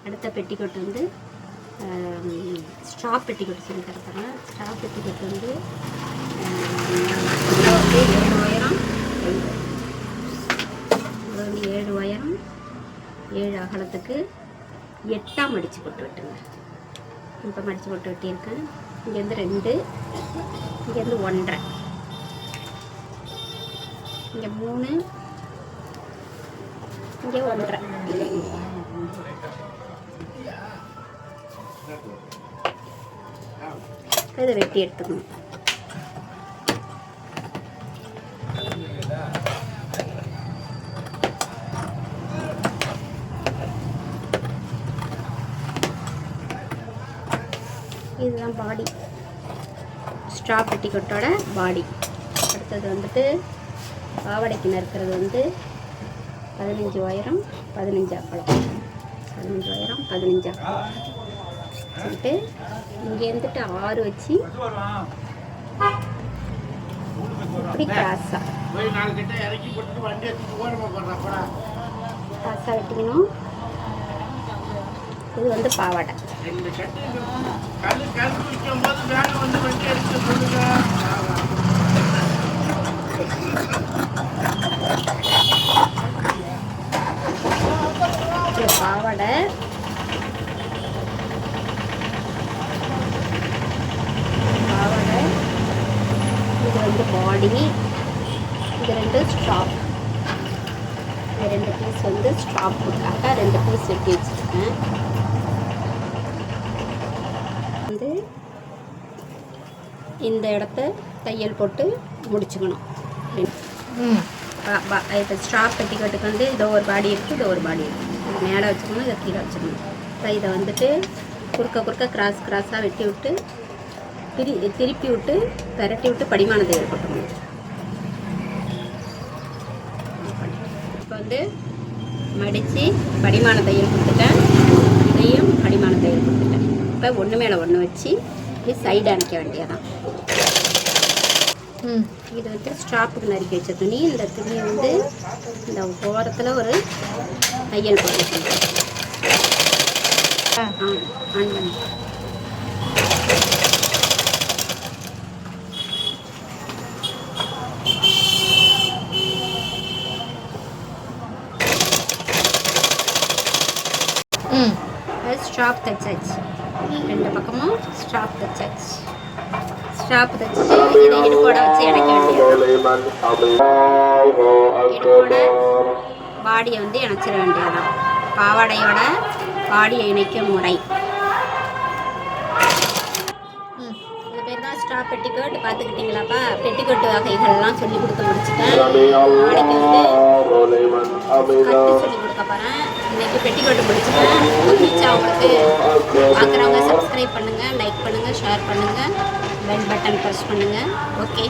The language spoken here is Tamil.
அடுத்த பெட்டிக்கோட் வந்து ஸ்ட்ராப் பெட்டிக்கோட் சொல்லி தரப்போகிறேன். ஸ்ட்ராப் பெட்டிக்கோட் வந்து 7 உயரம், 7 உயரம் 7 அகலத்துக்கு 8ஆம் மடித்து போட்டு வெட்டுங்க. இப்போ மடித்து போட்டு வெட்டியிருக்கேன். இங்கேருந்து 2, இங்கேருந்து 1.5, இங்கே 3, இங்கே 1.5. இதை வெட்டி எடுத்துக்கணும். இதுதான் பாடி, ஸ்ட்ரா பெட்டிக்கோட்டோட பாடி. அடுத்தது வந்துட்டு பாவாடைக்கு நறுக்கிறது வந்து 15 உயரம் 15 அகலம், 15 உயரம் 15 அகலம் சொல்லிட்டு இங்கே இருந்துட்டு 6 வச்சு இப்படி கிராஸாக வெட்டிக்கணும். இது வந்து பாவாடை. பாவாடை பாவாடை இது வந்து பாடி, இது 2 ஸ்ட்ராப். இந்த 2 பீஸ் வந்து ஸ்ட்ராப்புக்காக 2 பீஸ் வெட்டி வச்சுருக்கேன். வந்து இந்த இடத்த தையல் போட்டு முடிச்சுக்கணும். இப்போ ஸ்ட்ராப் பெட்டிக்கோட்டுக்கு வந்து இதோ ஒரு பாடி இருக்குது, இதோ ஒரு பாடி இருக்குது. இது மேலே வச்சுக்கணும், இதை கீழே வச்சுக்கணும். இப்போ இதை வந்துட்டு குறுக்க கிராஸாக வெட்டி விட்டு திருப்பி விட்டு பெரட்டி விட்டு படிமான தையல் போட்டுக்கணும். இப்போ வந்து மடித்து படிமான தையல் கொடுத்துட்டேன், இதையும் படிமான தையல் கொடுத்துட்டேன். இப்போ ஒன்று மேலே ஒன்று வச்சு இப்படி சைடு அணைக்க வேண்டியதான். இது வந்து ஸ்ட்ராப்புக்கு நறுக்கி வச்ச துணி. இந்த துணியை வந்து இந்த ஓரத்தில் ஒரு தையல் போட்டுக்கணும். ஆன் பண்ணி ஸ்ட்ராப் தைச்சாச்சு. 2 பக்கமும் ஸ்ட்ராப் தைச்சாச்சு. ஸ்ட்ராப் தைச்சிட்டு இதை இடுப்போட வச்சு இணைக்க வேண்டியது. இடுப்போட பாடியை வந்து இணைச்சிட வேண்டியதுதான். பாவாடையோட பாடியை இணைக்கும் முறை. இது பேர் தான் ஸ்ட்ராப் பெட்டிக்கோட். பார்த்துக்கிட்டிங்களாப்பா? பெட்டிக்கோட்டு வகைகள்லாம் சொல்லி கொடுத்து முடிச்சுட்டேன். நாளைக்கு வந்து கட்டு சொல்லி கொடுக்க போகிறேன். இன்றைக்கி பெட்டிக்கோட்டு முடிச்சுட்டேன். பிடிச்சா உங்களுக்கு பார்க்குறவங்க சப்ஸ்கிரைப் பண்ணுங்கள், லைக் பண்ணுங்கள், ஷேர் பண்ணுங்கள், பெல் பட்டன் ப்ரெஸ் பண்ணுங்கள். ஓகே.